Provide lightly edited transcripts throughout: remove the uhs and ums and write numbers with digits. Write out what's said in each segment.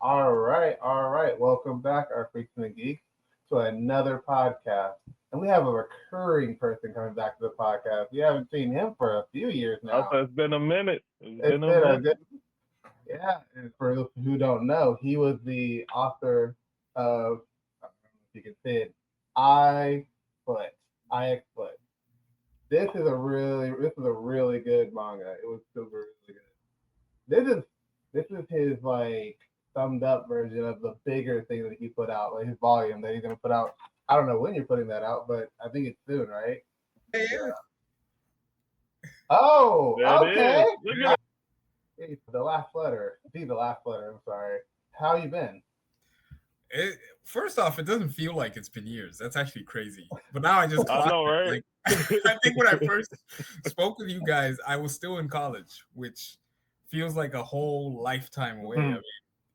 All right. Welcome back, our freaks and the geeks, to another podcast. And we have a recurring person coming back to the podcast. We haven't seen him for a few years I now. said it's been a minute. It's It's been a been a minute. good, yeah. And for those who don't know, he was the author of, I don't know if you can say it, I Foot, IX Foot. This is a really good manga. It was super really good. This is his like summed up version of the bigger thing that he put out, like his volume that he's gonna put out. I don't know when you're putting that out, but I think it's soon, right? Yeah, Yeah. Oh, That okay. is. Look at Hey, the last letter. Be the last letter. I'm sorry. How you been? first off, it doesn't feel like it's been years. That's actually crazy. But now I just I clocked know, it. right? Like, I think when I first spoke with you guys, I was still in college, which feels like a whole lifetime away. I Hmm. mean,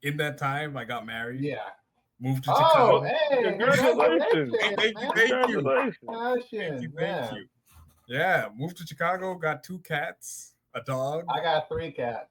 in that time, I got married, Yeah. moved to Oh, Chicago. Well, hey, congratulations. congratulations, Thank you, man. thank you, Congratulations. Congratulations, thank man. you. Yeah, moved to Chicago, got two cats, a dog. I got three cats.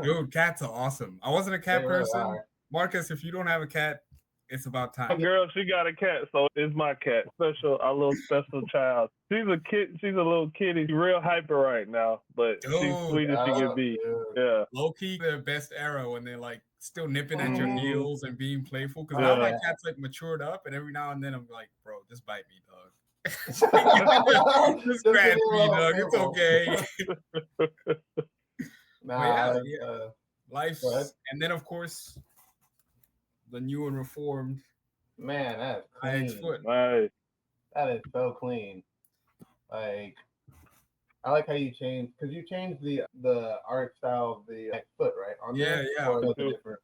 Dude, cats are awesome. I wasn't a They cat really person. are. Marcus, if you don't have a cat, it's about My time. girl, she got a cat, so it's my cat. Special, our little special child. She's a kid. She's a little kitty. She's real hyper right now, but she's Dude, sweet as she can Oh, be. dude. Yeah. low key their best era when they're like still nipping at your Hmm. Mhm. heels and being playful. Because now Oh my Yeah. yeah. cat's like matured up, and every now and then I'm like, bro, just bite me, dog. Just Just give me scratch a me, little dog. It's nibble. okay. But Nah, yeah, that's, yeah, good. life's and then of course the new and reformed Man, that's IX clean. foot. Nice. That is so clean. Like I like how you changed because you changed the art style of the foot right on Yeah, there, yeah. or was it Too. different?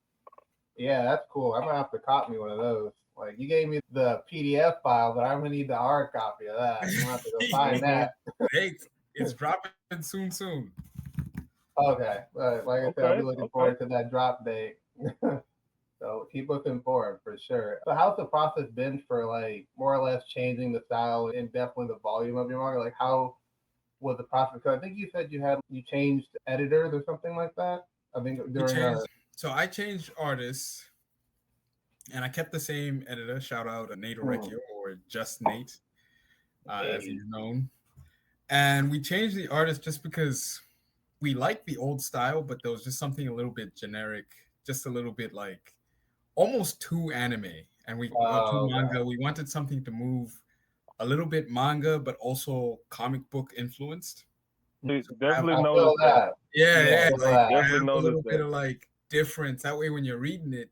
Yeah, that's cool. I'm gonna have to copy one of those. Like you gave me the PDF file, but I'm gonna need the hard copy of that. I'm gonna have to go find Hmm. that. Hey, it's dropping soon. Okay, like I said, I'll be Okay. looking Okay. forward to that drop date. So keep us informed for sure. So how's the process been for like more or less changing the style and definitely the volume of your manga? Like how was the process? Because I think you said you changed editors or something like that. I think We during changed. So I changed artists, and I kept the same editor. Shout out to Nate hmm, Orecchio or just Nate, as Hey. he's known. And we changed the artist just because we liked the old style, but there was just something a little bit generic, just a little bit like almost too anime, and we or too oh god, manga. We wanted something to move a little bit manga, but also comic book influenced. So have Definitely I all, feel noticed that. that. yeah, Yeah, I yeah, feel like that. Definitely have a noticed little bit that. of like difference. That way, when you're reading it,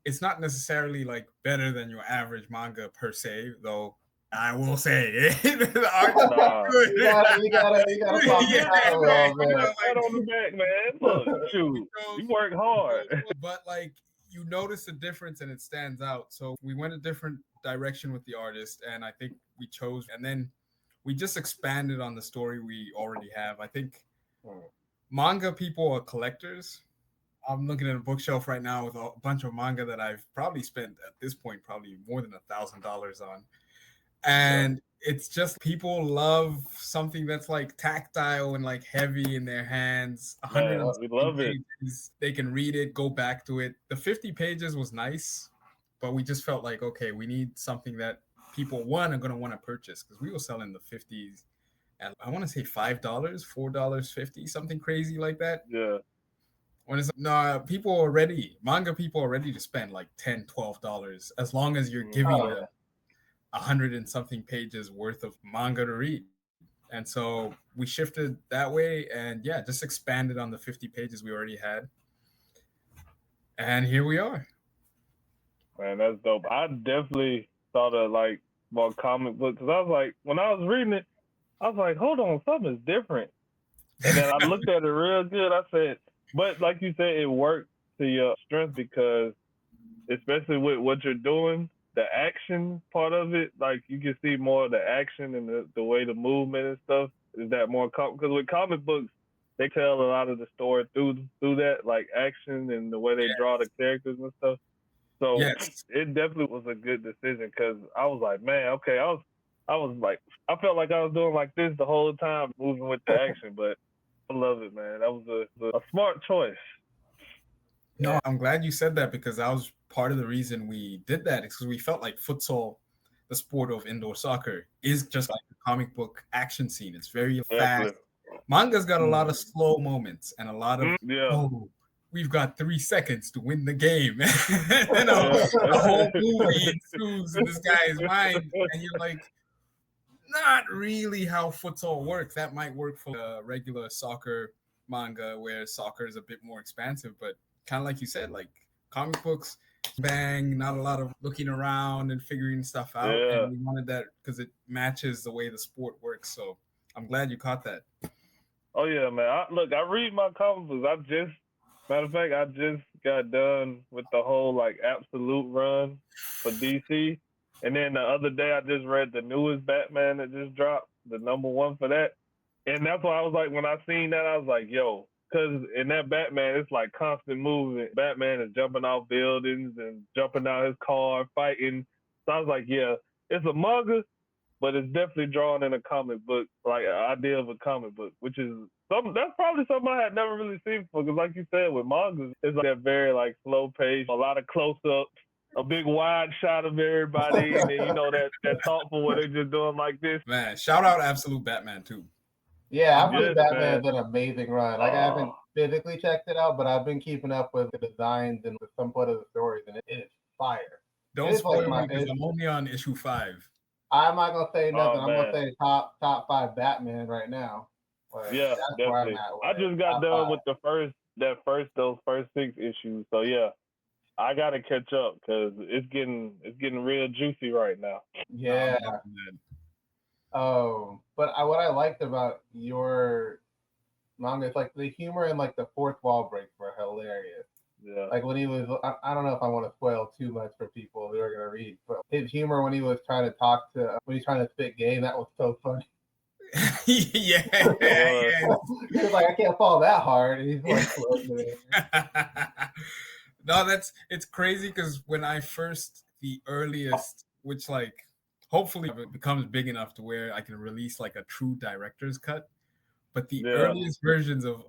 it's not necessarily like better than your average manga per se, though. I will say the art's pretty Nah. good. You gotta pop the Yeah, tap a right. little You know, Pat like on the back, man. Look, we shoot. chose You work hard. but like you notice the difference and it stands out. So we went a different direction with the artist, and I think we chose, and then we just expanded on the story we already have. I think manga people are collectors. I'm looking at a bookshelf right now with a bunch of manga that I've probably spent at this point probably more than $1,000 on, Yeah. and it's just people love something that's like tactile and like heavy in their hands. A hundred Man, and we something love it. pages, they can read it, go back to it. The 50 pages was nice, but we just felt like okay, we need something that people one are gonna want to purchase because we were selling the 50s at I want to say $5, $4.50, something crazy like that. Yeah. When it's no, people are ready, manga people are ready to spend like 10, $12 as long as you're giving Oh Hmm. them yeah. 100 and something pages worth of manga to read. And so we shifted that way and yeah, just expanded on the 50 pages we already had. And here we are. Man, that's dope. I definitely thought of like more comic book because I was like, when I was reading it, I was like, hold on, something's different. And then I looked at it real good. I said, but like you said, it worked to your strength because especially with what you're doing, the action part of it, like you can see more of the action and the way the movement and stuff is that more because with comic books they tell a lot of the story through that like action and the way they draw the characters and stuff. So Yes. it definitely was a good decision because I was like, man, okay, I was like, I felt like I was doing like this the whole time, moving with the action, but I love it, man. That was a smart choice. No, I'm glad you said that because that was part of the reason we did that. Because we felt like futsal, the sport of indoor soccer, is just like a comic book action scene. It's very fast. Definitely. Manga's got a lot of slow moments and a lot of Yeah. oh, we've got 3 seconds to win the game. You know, Yeah. a whole movie ensues in this guy's mind, and you're like, not really how futsal works. That might work for a regular soccer manga where soccer is a bit more expansive, but kind of like you said, like comic books, bang, not a lot of looking around and figuring stuff out. Yeah. And we wanted that because it matches the way the sport works. So I'm glad you caught that. Oh yeah, man. I read my comic books. Matter of fact, I just got done with the whole like absolute run for DC, and then the other day I just read the newest Batman that just dropped, the #1 for that, and that's why I was like, when I seen that, I was like, yo, because in that Batman, it's like constant movement. Batman is jumping off buildings and jumping out his car, fighting. So I was like, yeah, it's a manga, but it's definitely drawn in a comic book, like an idea of a comic book, which is that's probably something I had never really seen before. Because like you said, with mangas, it's like that very like slow pace, a lot of close ups, a big wide shot of everybody, and then that thoughtful where they're just doing like this. Man, shout out Absolute Batman too. Yeah, I Yes, think Batman man. is an amazing run. Like I haven't physically checked it out, but I've been keeping up with the designs and with somewhat of the stories, and it is fire. Don't It is spoil like me because I'm only on issue 5. I'm not gonna say nothing. Oh, I'm gonna man. say top 5 Batman right now. Like, Yeah, that's where I'm definitely. at with I it. just got Top done 5. with those first 6 issues. So yeah, I gotta catch up because it's getting real juicy right now. Yeah. Oh, but what I liked about your manga is like the humor and like the fourth wall breaks were hilarious. Yeah. Like when he was, I don't know if I want to spoil too much for people who are gonna read, but his humor when he was trying to when he's trying to spit game, that was so funny. Yeah. He was like, I can't fall that hard, and he's like floating in there. No, it's crazy because when I first the earliest, which like hopefully it becomes big enough to where I can release like a true director's cut, but the earliest versions of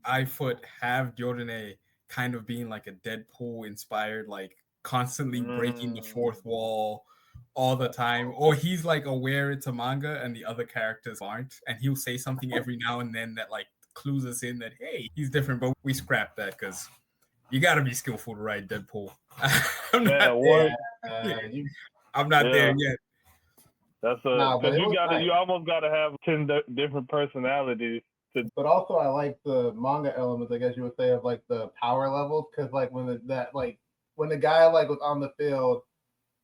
iFoot have Jordan kind of being like a Deadpool inspired, like constantly breaking the fourth wall all the time, or he's like aware it's a manga and the other characters aren't, and he'll say something every now and then that like clues us in that hey, he's different, but we scrapped that because you got to be skillful to write Deadpool. I'm not there yet. That's because you almost gotta have 10 different personalities. But also, I like the manga elements, I guess you would say, of like the power levels, because like when the guy like was on the field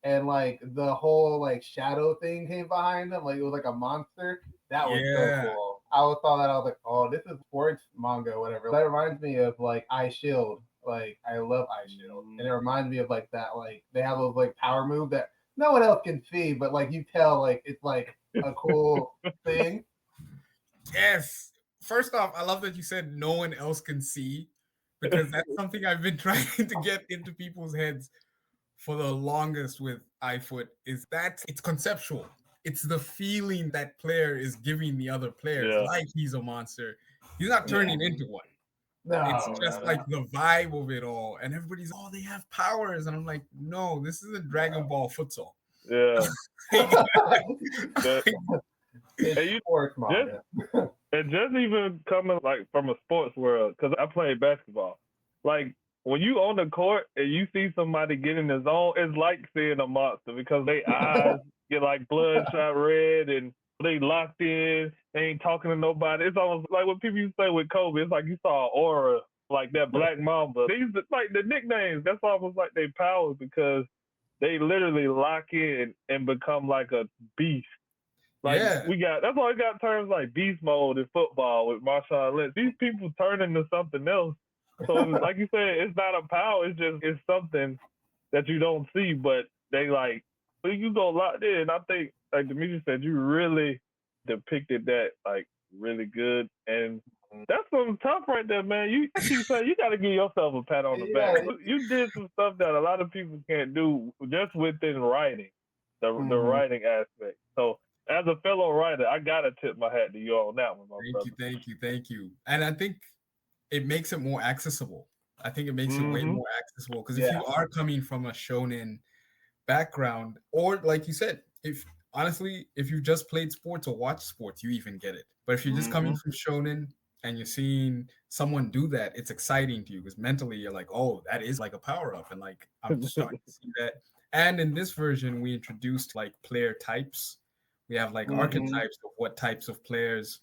and like the whole like shadow thing came behind him, like it was like a monster. That was so cool. I always thought that, I was like, oh, this is sports manga, whatever. That reminds me of like Eye Shield. Like I love Eye Shield, and it reminds me of like that. Like they have those like power move that no one else can see, but like you tell like it's like a cool thing. Yes. First off, I love that you said no one else can see, because that's something I've been trying to get into people's heads for the longest with iFoot, is that it's conceptual. It's the feeling that player is giving the other players, like he's a monster. He's not turning into one. No, it's just like the vibe of it all. And everybody's, oh, they have powers. And I'm like, no, this isn't Dragon Ball futsal. Yeah. It's sports manga. And just even coming like from a sports world, because I played basketball. Like when you on the court and you see somebody get in the zone, it's like seeing a monster because they eyes get like bloodshot red and they locked in. They ain't talking to nobody. It's almost like what people used to say with Kobe. It's like you saw an aura, like that Black Mamba. These like the nicknames. That's almost like they powers because they literally lock in and become like a beast. Like that's why we got terms like beast mode in football with Marshawn Lynch. These people turn into something else. So like you said, it's not a power. It's something that you don't see, but they like. But you go locked in. I think like Dmitri said, you really depicted that like really good, and that's some tough right there, man. You keep saying you got to give yourself a pat on the back. You did some stuff that a lot of people can't do just within writing, the writing aspect. So. As a fellow writer, I gotta tip my hat to you on that one, my brother. Thank you. And I think it makes it more accessible I think it makes it way more accessible because if Yeah. you are coming from a shonen background, or like you said, if honestly, if you just played sports or watched sports, you even get it. But if you're just coming from shonen and you're seeing someone do that, it's exciting to you because mentally you're like, oh, that is like a power up, and like I'm starting to see that. And in this version, we introduced like player types. We have like archetypes of what types of players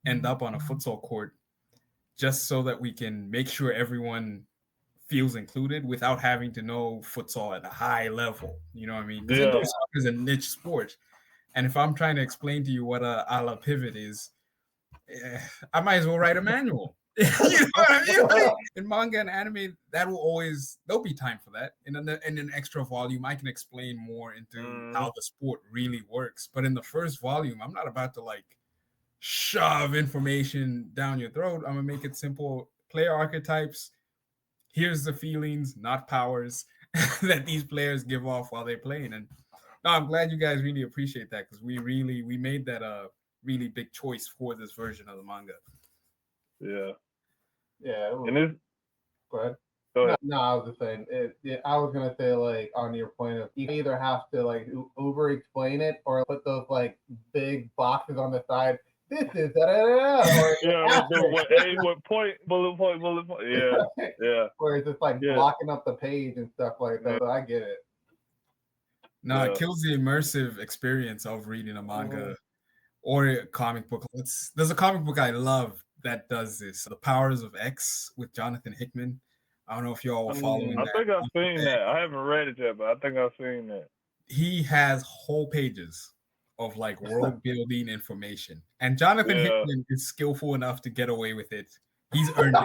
end up on a futsal court, just so that we can make sure everyone feels included without having to know futsal at a high level. You know what I mean? Because indoor soccer is a niche sport. And if I'm trying to explain to you what a la pivot is, I might as well write a manual. You know what I mean? Like, in manga and anime, that will always, there'll be time for that. In an extra volume, I can explain more into how the sport really works. But in the first volume, I'm not about to like shove information down your throat. I'm gonna make it simple. Player archetypes. Here's the feelings, not powers, that these players give off while they're playing. And no, I'm glad you guys really appreciate that because we made that a really big choice for this version of the manga. Yeah. Yeah. And it's Go ahead. Go ahead. No, I was just saying. I was gonna say like on your point of you either have to like over explain it or put those like big boxes on the side. This is what point, bullet point. Yeah. Where it's just like blocking up the page and stuff like that. So I get it. No, it kills the immersive experience of reading a manga or a comic book. There's a comic book I love that does this. The Powers of X with Jonathan Hickman. I don't know if y'all were following that. I think I've seen that. I haven't read it yet, but I think I've seen that. He has whole pages of like world building information. And Jonathan Hickman is skillful enough to get away with it. He's earned it.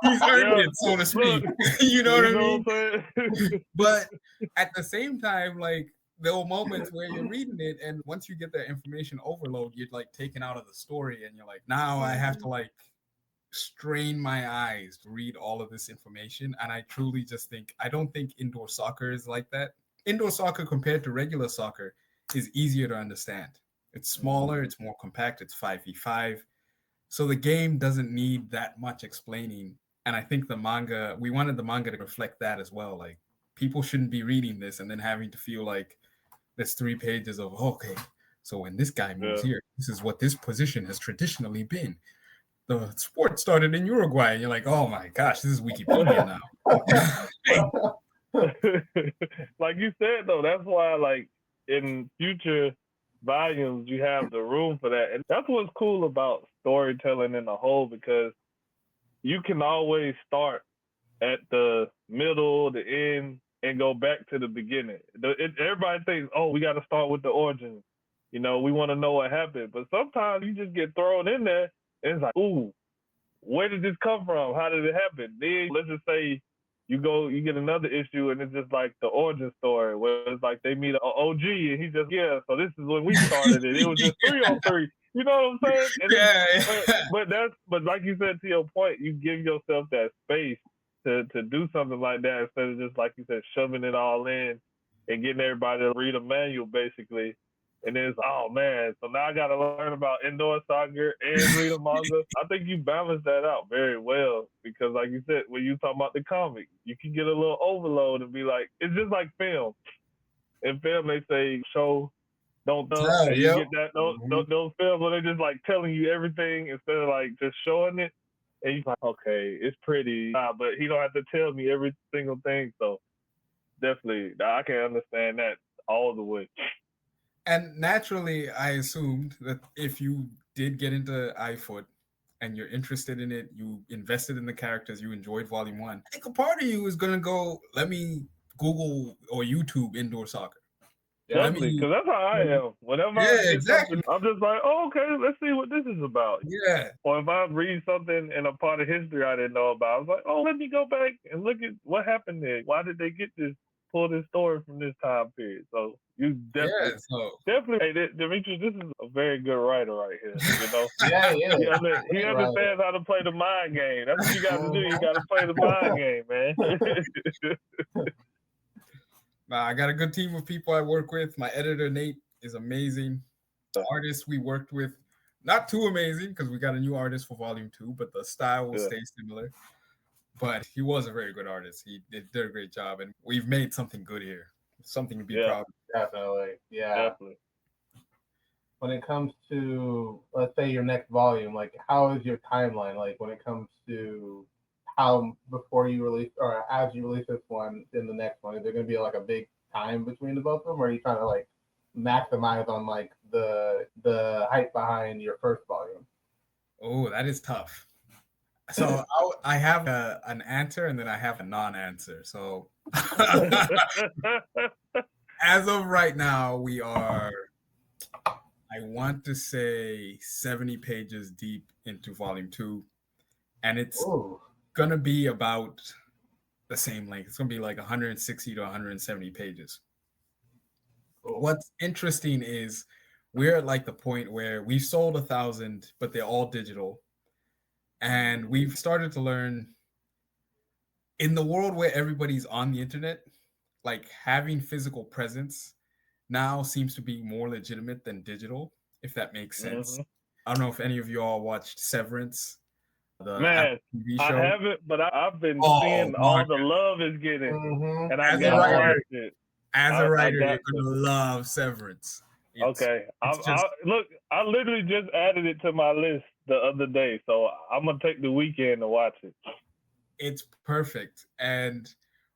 He's earned it, so to speak. You know what I mean? But at the same time, like there were moments where you're reading it, and once you get that information overload, you're like taken out of the story, and you're like, now I have to like strain my eyes to read all of this information. And I truly just think I don't think indoor soccer is like that. Indoor soccer compared to regular soccer is easier to understand. It's smaller, it's more compact, it's 5v5. So the game doesn't need that much explaining. And I think we wanted the manga to reflect that as well. Like people shouldn't be reading this and then having to feel like there's 3 pages of, okay, so when this guy moves here, this is what this position has traditionally been. The sport started in Uruguay. And you're like, oh my gosh, this is Wikipedia now. Like you said, though, that's why like in future volumes you have the room for that. And that's what's cool about storytelling in the whole, because you can always start at the middle, the end, and go back to the beginning. Everybody thinks, oh, we got to start with the origin. You know, we want to know what happened. But sometimes you just get thrown in there, and it's like, ooh, where did this come from? How did it happen? Then let's just say you get another issue, and it's just like the origin story, where it's like they meet an OG, and he just, so this is when we started it. It was just 3-on-3. You know what I'm saying? And but like you said, to your point, you give yourself that space to do something like that instead of just, like you said, shoving it all in and getting everybody to read a manual, basically. And then it's, oh man, so now I got to learn about indoor soccer and read a manga. I think you balance that out very well because, like you said, when you talk about the comic, you can get a little overload and be like, it's just like film. In film, they say show, don't tell. You get that those films where they're just like telling you everything instead of like just showing it. And you're like, okay, it's pretty, but he don't have to tell me every single thing. So definitely, I can understand that all the way. And naturally, I assumed that if you did get into iFoot and you're interested in it, you invested in the characters, you enjoyed Volume 1, I think a part of you is going to go, let me Google or YouTube indoor soccer. Definitely, because that's how I am. Whenever I get something, I'm just like, oh, okay, let's see what this is about. Yeah. Or if I read something in a part of history I didn't know about, I was like, oh, let me go back and look at what happened there. Why did they pull this story from this time period? So you definitely, hey, Dmitri, this is a very good writer right here. You know, he understands how to play the mind game. That's what you got to do. You got to play the mind game, man. I got a good team of people I work with. My editor, Nate, is amazing. The artists we worked with, not too amazing because we got a new artist for Volume 2, but the style will stay similar. but he was a very good artist. He did a great job, and we've made something good here. Something to be proud of. Definitely. Yeah. Definitely. When it comes to, let's say, your next volume, like, how is your timeline? Like, when it comes to how before you release or as you release this one, in the next one, is there going to be like a big time between the both of them, or are you trying to like maximize on like the hype behind your first volume? Oh, that is tough. So I have an answer and then I have a non-answer. So as of right now, we are, I want to say 70 pages deep into volume 2. And it's going to be about the same length. It's going to be like 160 to 170 pages. What's interesting is we're at like the point where we've sold 1,000, but they're all digital. And we've started to learn in the world where everybody's on the internet, like having physical presence now seems to be more legitimate than digital, if that makes sense. I don't know if any of you all watched Severance, the Man, TV show. I haven't, but I've been seeing all the love it's getting, and I gotta watch it. As a writer, you're gonna love Severance. Okay, look, I literally just added it to my list the other day, so I'm gonna take the weekend to watch it. It's perfect, and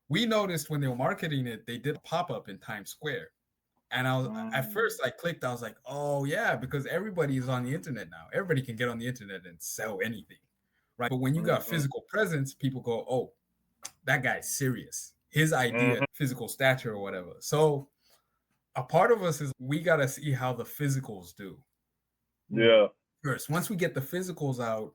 we noticed when they were marketing it, they did a pop-up in Times Square, and I was at first I clicked, I was like, oh yeah, because everybody is on the internet now. Everybody can get on the internet and sell anything, right? But when you got physical presence, people go, oh, that guy's serious. His idea, physical stature or whatever. So a part of us is we got to see how the physicals do. Yeah. First, once we get the physicals out,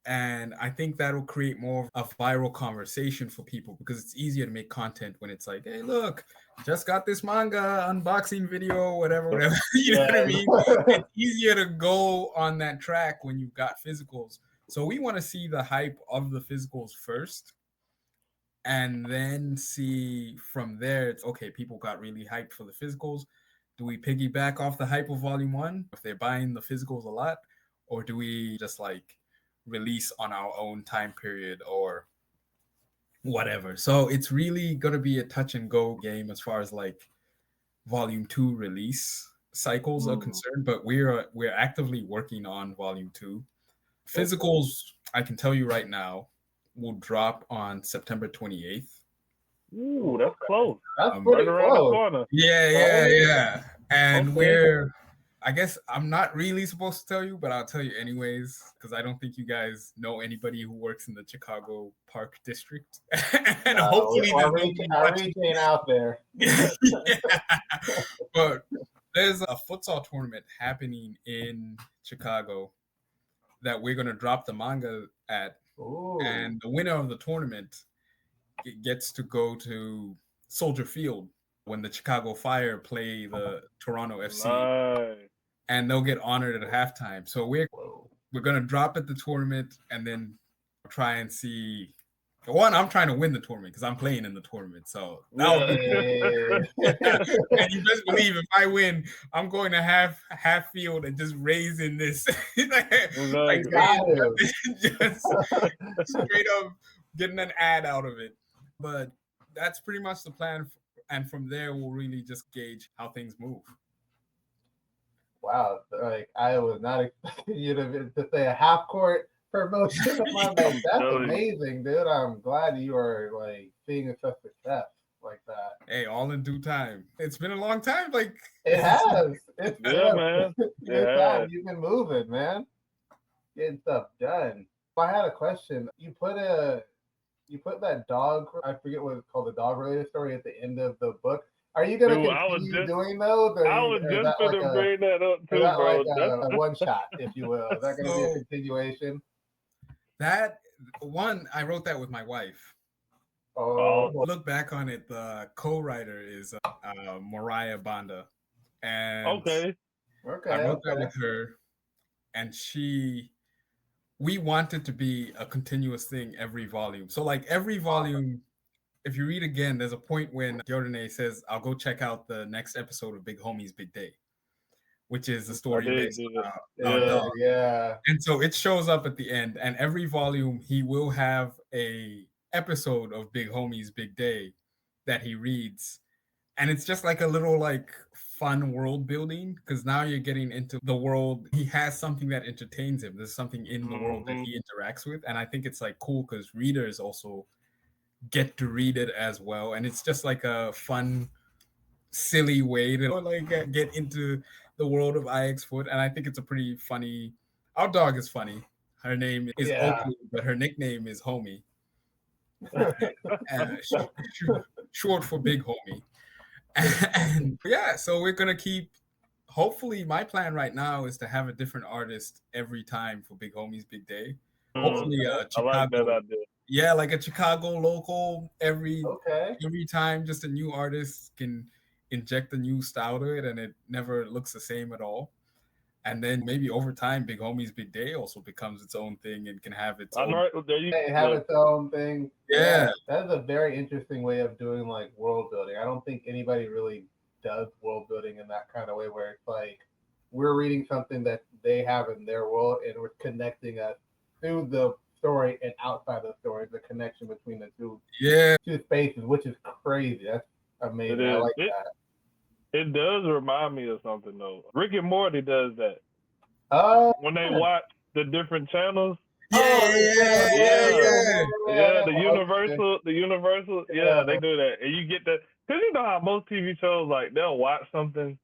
and I think that'll create more of a viral conversation for people because it's easier to make content when it's like, hey, look, just got this manga unboxing video, whatever. You know what I mean? It's easier to go on that track when you've got physicals. So we want to see the hype of the physicals first. And then see from there, it's okay, people got really hyped for the physicals. Do we piggyback off the hype of volume 1 if they're buying the physicals a lot? Or do we just like release on our own time period or whatever? So it's really going to be a touch and go game as far as like volume 2 release cycles are concerned. But we're actively working on volume 2. Physicals, I can tell you right now, will drop on September 28th. Ooh, that's close. That's pretty right around the corner. Yeah. And we're, I guess I'm not really supposed to tell you, but I'll tell you anyways, because I don't think you guys know anybody who works in the Chicago Park District. And hopefully our region out there. But there's a futsal tournament happening in Chicago that we're going to drop the manga at. And the winner of the tournament gets to go to Soldier Field when the Chicago Fire play the Toronto FC, and they'll get honored at halftime. So we're gonna drop at the tournament and then try and see. One, I'm trying to win the tournament because I'm playing in the tournament. So that would be and you best believe if I win, I'm going to half field and just raising this, like just straight up getting an ad out of it. But that's pretty much the plan, and from there we'll really just gauge how things move. Wow, like I was not expecting you to say a half court promotion of my bike. That's amazing, dude. I'm glad you are like seeing such success like that. Hey, all in due time. It's been a long time. Like it has. It's been man. Time. You've been moving, man. Getting stuff done. I had a question. You put that dog, I forget what it's called, the dog related story at the end of the book. Are you going to continue doing those? I was just going to bring that up too, bro. Like a one shot, if you will. Is that going to be a continuation? That one, I wrote that with my wife. Look back on it. The co-writer is Mariah Banda. And I wrote that with her. And we want it to be a continuous thing every volume. So like every volume, if you read again, there's a point when Jordan says, I'll go check out the next episode of Big Homie's Big Day, which is the story based on our dog. And so it shows up at the end, and every volume he will have a episode of Big Homie's Big Day that he reads, and it's just like a little like fun world building because now you're getting into the world. He has something that entertains him. There's something in the world that he interacts with, and I think it's like cool because readers also get to read it as well, and it's just like a fun, silly way to like get into the world of IX Foot, and I think it's a pretty funny. Our dog is funny. Her name is Oakley, but her nickname is Homie. Short for Big Homie. And yeah, so we're gonna keep. Hopefully, my plan right now is to have a different artist every time for Big Homie's Big Day. Hopefully, Chicago. I like that idea. Yeah, like a Chicago local every time. Just a new artist can inject a new style to it, and it never looks the same at all. And then maybe over time, Big Homie's Big Day also becomes its own thing and can have its own. Its own thing. Yeah, that is a very interesting way of doing like world building. I don't think anybody really does world building in that kind of way, where it's like we're reading something that they have in their world, and we're connecting us through the story and outside the story, the connection between the two spaces, which is crazy. That's amazing. I like that. It does remind me of something though. Rick and Morty does that. When they watch the different channels. The Universal. Yeah, they do that, and you get that because you know how most TV shows like they'll watch something,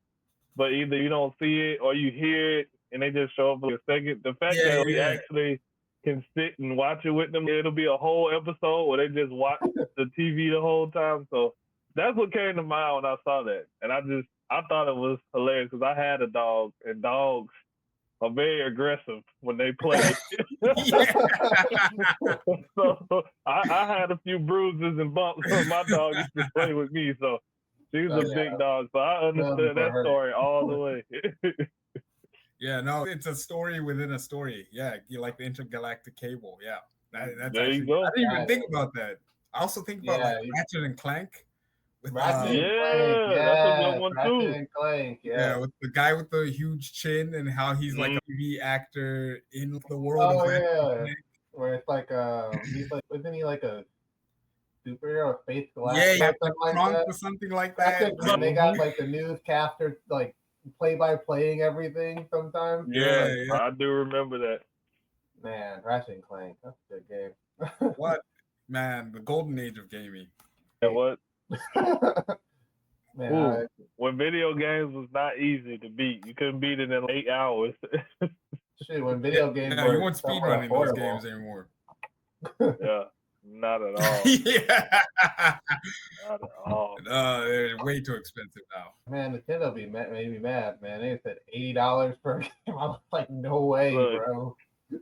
but either you don't see it or you hear it, and they just show up for a second. The fact that we actually can sit and watch it with them, it'll be a whole episode where they just watch the TV the whole time. So that's what came to mind when I saw that, and I thought it was hilarious because I had a dog, and dogs are very aggressive when they play. So I had a few bruises and bumps when my dog used to play with me. So she's a big dog, so I understand that story all the way. Yeah, no, it's a story within a story. Yeah, you like the intergalactic cable. Yeah, that's there you go. I didn't even think about that. I also think about like Ratchet and Clank. Ratchet and Clank, that's a good one too. Ratchet and Clank, yeah, with the guy with the huge chin and how he's like a TV actor in the world of Ratchet and Clank. Where it's like he's like, isn't he like a superhero or space glass? Or something like that. And they got like the newscaster like play-by-playing everything sometimes. Yeah, I do remember that. Man, Ratchet and Clank, that's a good game. What? Man, the golden age of gaming. Yeah, what? Man, when video games was not easy to beat, you couldn't beat it in 8 hours. Shit, when video games you weren't speedrunning those games anymore. Yeah, not at all. Not at all. They're way too expensive now. Man, Nintendo made me mad, man. They said $80 per game. I was like, no way, bro.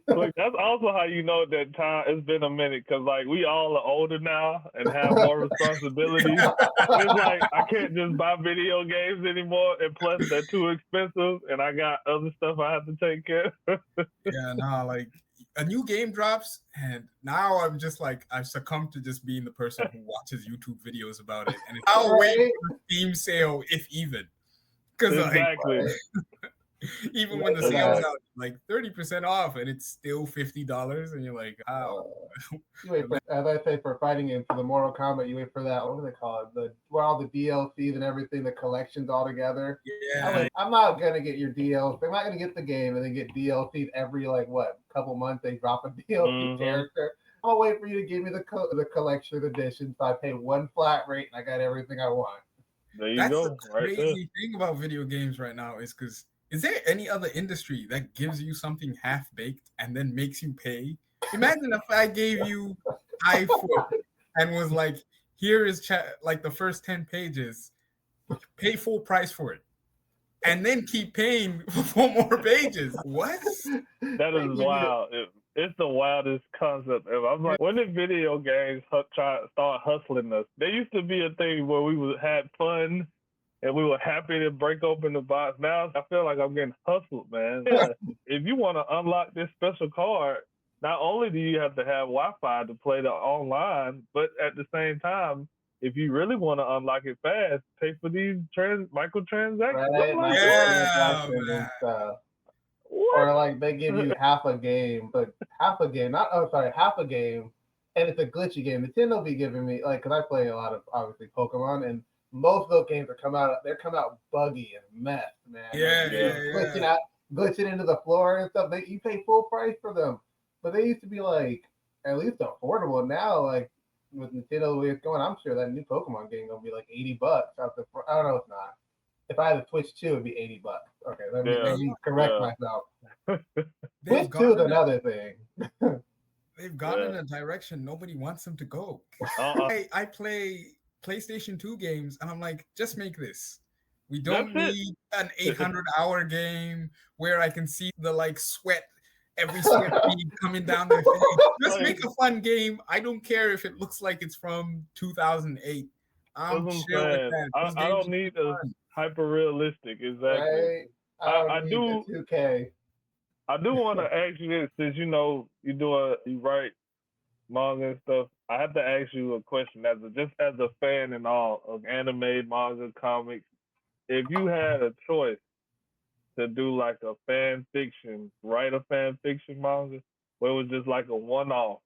Look, that's also how you know that time it's been a minute because like we all are older now and have more responsibilities. It's like I can't just buy video games anymore, and plus they're too expensive, and I got other stuff I have to take care of. Like a new game drops, and now I'm just like I've succumbed to just being the person who watches YouTube videos about it, and I'll wait for the Steam sale if even. Because exactly. Even when the sale's out, like 30% off, and it's still $50, and you're like, "How?" You wait for, as I say, for fighting games, for the Mortal Kombat, you wait for that. What do they call it? Where all the DLCs and everything, the collections all together. Yeah, I'm not gonna get your DLC. I'm not gonna get the game and then get DLCs every couple months. They drop a DLC character. I'm gonna wait for you to give me the collection edition, so I pay one flat rate and I got everything I want. There you go. The crazy thing about video games right now is because. Is there any other industry that gives you something half-baked and then makes you pay? Imagine if I gave you iFoot and was like, here is like the first 10 pages, pay full price for it, and then keep paying for more pages. What? That is wild. It's the wildest concept ever. I'm like, when did video games start hustling us? There used to be a thing where we had fun, and we were happy to break open the box. Now I feel like I'm getting hustled, man. Yeah. If you want to unlock this special card, not only do you have to have Wi-Fi to play the online, but at the same time, if you really want to unlock it fast, pay for these microtransactions. Right? Or like they give you half a game, half a game, and it's a glitchy game. Nintendo be giving me like, cause I play a lot of obviously Pokemon, and most of those games are they're coming out buggy and messed, man. Yeah, Like, yeah, glitching yeah. glitching into the floor and stuff. You pay full price for them, but they used to be like at least affordable. Now, like with Nintendo the way it's going, I'm sure that new Pokemon game gonna be like $80 out the. I don't know, it's not. If I had a Twitch 2, it'd be $80. Okay, let me correct myself. They've Twitch 2 is gone another thing. they've gone in a direction nobody wants them to go. I play PlayStation 2 games and I'm like, just make this. We don't need an 800-hour game where I can see the like sweat, every sweat bead coming down their face. Just make a fun game. I don't care if it looks like it's from 2008. I'm chill with that. I don't need a hyper realistic. Exactly. Right? I do. The 2K. I do want to ask you this, since you write manga and stuff. I have to ask you a question as a fan and all of anime, manga, comics. If you had a choice to do like a write a fan fiction manga, where it was just like a one-off,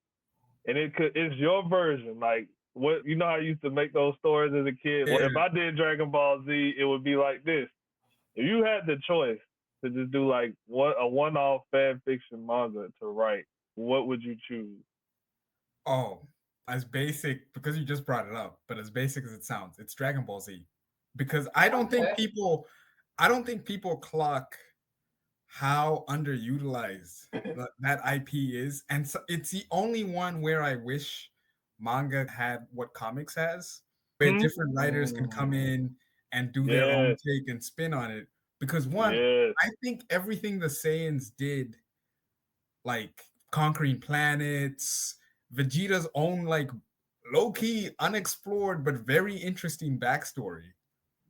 and it's your version, like what how I used to make those stories as a kid. Well, if I did Dragon Ball Z, it would be like this. If you had the choice to just do like a one-off fan fiction manga to write, what would you choose? Oh, as basic, because you just brought it up, but as basic as it sounds, it's Dragon Ball Z. Because I don't think people clock how underutilized that IP is, and so it's the only one where I wish manga had what comics has, where different writers can come in and do their own take and spin on it. Because I think everything the Saiyans did, like conquering planets, Vegeta's own like low-key unexplored but very interesting backstory.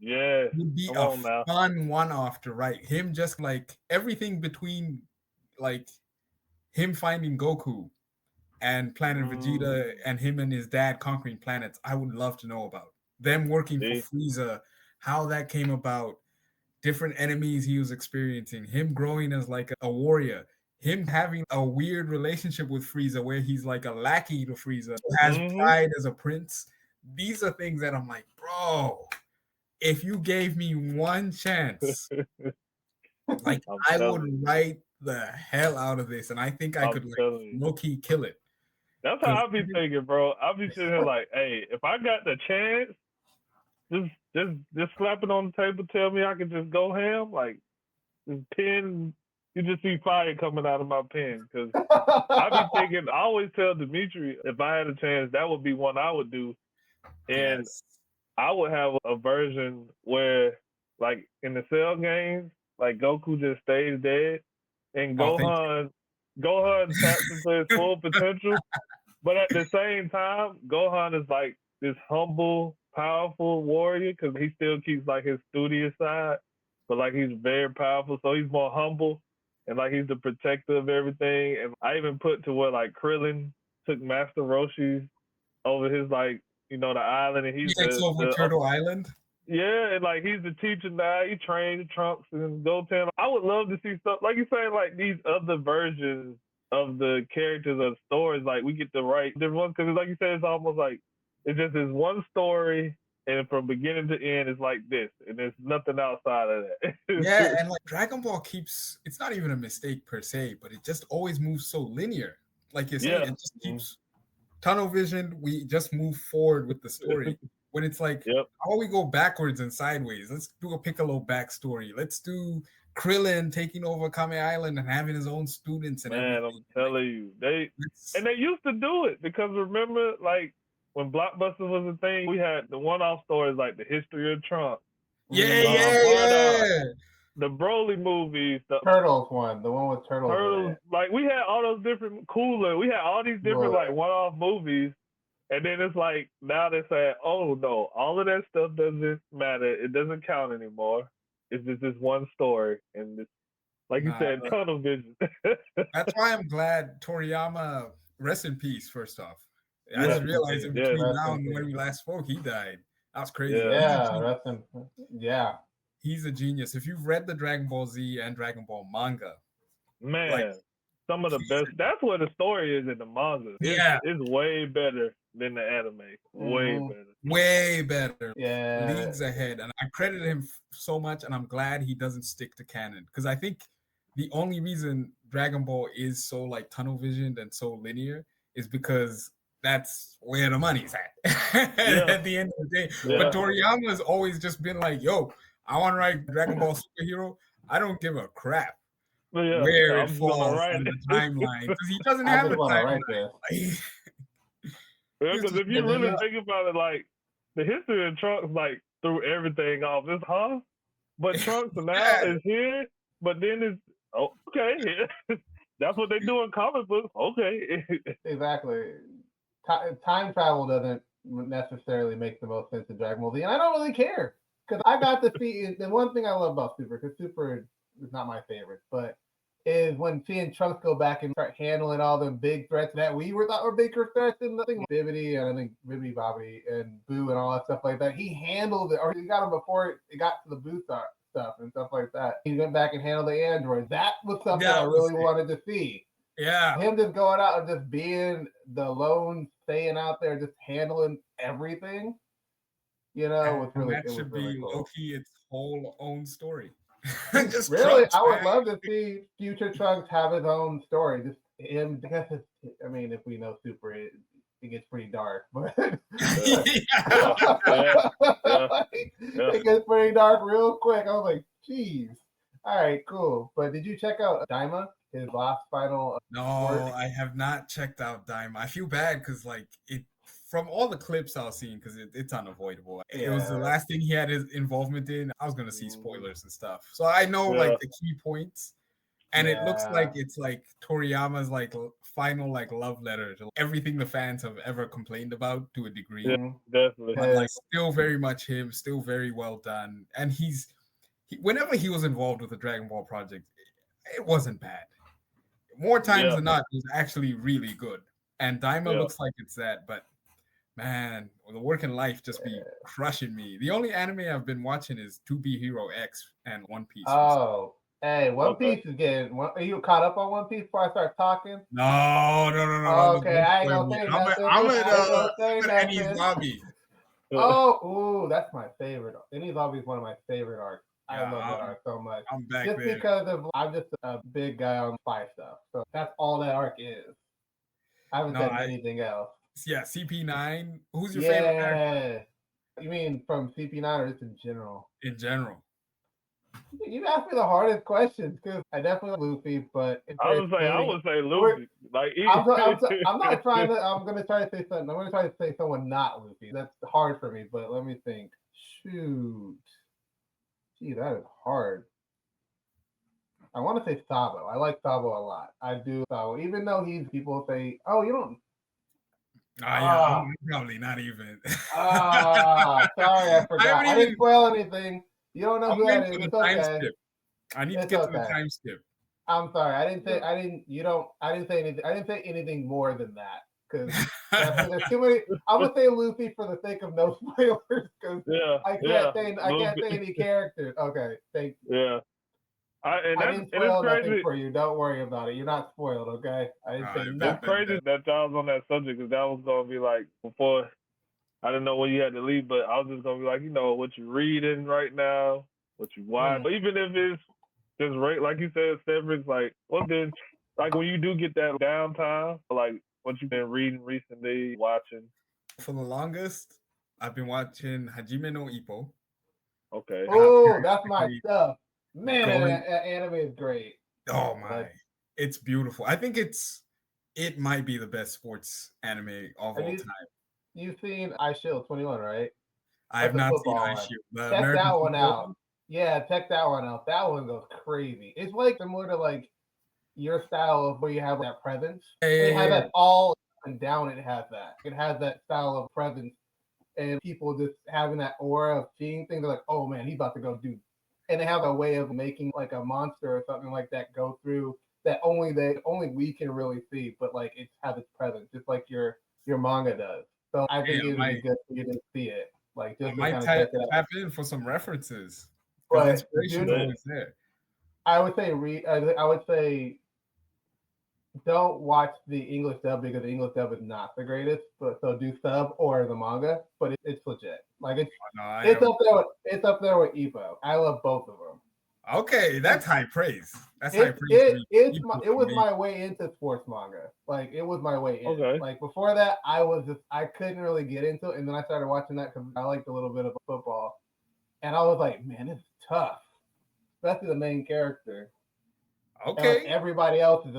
Yeah, would be a fun one-off to write. Him just like everything between like him finding Goku and Planet Vegeta and him and his dad conquering planets. I would love to know about them working for Frieza, how that came about, different enemies he was experiencing, him growing as like a warrior, him having a weird relationship with Frieza where he's like a lackey to Frieza, has pride as a prince. These are things that I'm like, bro, if you gave me one chance, like I would write the hell out of this, and I think I could like low-key kill it. That's how I be thinking, bro. I'll be sitting here like, hey, if I got the chance, just slap it on the table, tell me I can just go ham, like this pen, you just see fire coming out of my pen. Because I be thinking, I always tell Dmitri, if I had a chance, that would be one I would do, and I would have a version where, like in the Cell games, like Goku just stays dead, and Gohan taps into his full potential. But at the same time, Gohan is like this humble, powerful warrior because he still keeps like his studious side, but like he's very powerful, so he's more humble and like he's the protector of everything. And I even put to where like Krillin took Master Roshi's over his like the island, and he takes over Turtle Island. Yeah, and like he's the teacher now. He trained Trunks and Goten. I would love to see stuff like you saying, like these other versions of the characters of stories. Like we get to write different ones because, like you said, it's almost like it's just this one story, and from beginning to end, it's like this, and there's nothing outside of that. Yeah, and like Dragon Ball it's not even a mistake per se, but it just always moves so linear. Like you're saying, it just keeps tunnel vision. We just move forward with the story. When it's like, how we go backwards and sideways? Let's do a Piccolo backstory. Let's do Krillin taking over Kame Island and having his own students and everything. I'm telling you, they used to do it because remember, like when Blockbuster was a thing, we had the one-off stories like the History of Trump. The Broly movies, the Turtles one, the one with Turtles. Like we had all those different we had all these different like one-off movies. And then it's like, now they say, oh no, all of that stuff doesn't matter. It doesn't count anymore. It's just this one story. And it's, like you said, tunnel vision. That's why I'm glad Toriyama, rest in peace, first off. I just realized in between now and when we last spoke, he died. That's crazy. He's a genius. If you've read the Dragon Ball Z and Dragon Ball manga, man, some of the best. That's where the story is in the manga. It's way better than the anime. Way better. Way better. Yeah. Leagues ahead. And I credit him so much, and I'm glad he doesn't stick to canon. Because I think the only reason Dragon Ball is so like tunnel visioned and so linear is because that's where the money's at at the end of the day. Yeah. But Toriyama's always just been like, yo, I want to write Dragon Ball Superhero. I don't give a crap where it falls in the timeline. Because he doesn't have a timeline. Because if you really think about it, like, the history of Trunks, like, threw everything off. It's, but Trunks now is here, but then it's, okay. That's what they do in comic books. Okay. Exactly. Time travel doesn't necessarily make the most sense in Dragon Ball Z, and I don't really care. Because I got to see, the one thing I love about Super, because Super is not my favorite, but is when seeing Trunks go back and start handling all the big threats that we thought were bigger threats than nothing. Bibbidi, and I think Bibbidi Bobbidi and Boo and all that stuff like that. He handled it, or he got him before it got to the Boo stuff and stuff like that. He went back and handled the androids. That was something I really wanted to see. Yeah. Him just going out and just being the lone, staying out there, just handling everything. You know, was really, that should be cool. Loki its whole own story. Just really, Trunks, I would love to see future Trunks have his own story. Just him, I mean, if we know Super, it gets pretty dark, but it gets pretty dark real quick. I was like, geez. All right, cool. But did you check out Dima, his last final? No, work? I have not checked out Dima. I feel bad because, like, it from all the clips I was seeing, because it's unavoidable. It was the last thing he had his involvement in. I was gonna see spoilers and stuff, so I know like the key points, and it looks like it's like Toriyama's like final like love letter to everything the fans have ever complained about to a degree. Yeah, definitely. But like still very much him, still very well done, and whenever he was involved with the Dragon Ball project, it wasn't bad. More times than not, it was actually really good. And Dima looks like it's that, but man, the working life just be crushing me. The only anime I've been watching is 2B Hero X and One Piece. Oh, hey, One Piece is getting. Are you caught up on One Piece before I start talking? No. Okay, I ain't gonna say nothing. I'm at Enies Lobby. Oh, that's my favorite. Enies Lobby is one of my favorite arcs. I love that arc so much. I'm back just there. Because I'm just a big guy on spy stuff. So that's all that arc is. I haven't said anything else. Yeah, CP9. Who's your favorite character? You mean from CP9 or just in general? In general. You asked me the hardest questions because I definitely like Luffy, but I would say Luffy. Like I'm not trying to. I'm gonna try to say something. I'm gonna try to say someone not Luffy. That's hard for me, but let me think. Shoot. Gee, that is hard. I want to say Sabo. I like Sabo a lot. I do Sabo, even though people say, "Oh, you don't." I'm probably not even. Sorry, I forgot. I didn't spoil anything. You don't know who that is. It's okay. I need to get to the time skip. I'm sorry. I didn't say anything. I didn't say anything more than that because there's too many. I'm gonna say Luffy for the sake of no spoilers because I can't say any characters. Okay, thank you. Yeah. I didn't spoil nothing for you. Don't worry about it. You're not spoiled, okay? I didn't say nothing. It's crazy that y'all was on that subject because that was gonna be like before. I didn't know when you had to leave, but I was just gonna be like, what you're reading right now, what you watch. But even if it's just like you said, Severance, like then, like when you do get that downtime, like what you've been reading recently, watching. For the longest, I've been watching Hajime no Ippo. Okay. Oh, that's my stuff. Man, that anime is great. Oh my, it's beautiful. I think it might be the best sports anime of all time. You've seen iShield 21, right? I have not seen iShield. Check that one out. Yeah, check that one out. That one goes crazy. It's like similar to like your style of where you have that presence. It has that all up and down. It has that style of presence, and people just having that aura of seeing things. They're like, oh man, he's about to go do. And they have a way of making like a monster or something like that go through that only we can really see, but like it has its presence, just like your manga does. So I think it would be good for you to see it. Like just I might tap in for some references. But inspiration is always there. I would say don't watch the English dub because the English dub is not the greatest. But so do sub or the manga, but it's legit. Like it's up there with Ippo. I love both of them. Okay, that's high praise. That's high praise. It was my way into sports manga. Like it was my way in. Okay. Like before that, I couldn't really get into it, and then I started watching that because I liked a little bit of football, and I was like, man, this is tough, especially the main character. Okay. And like everybody else is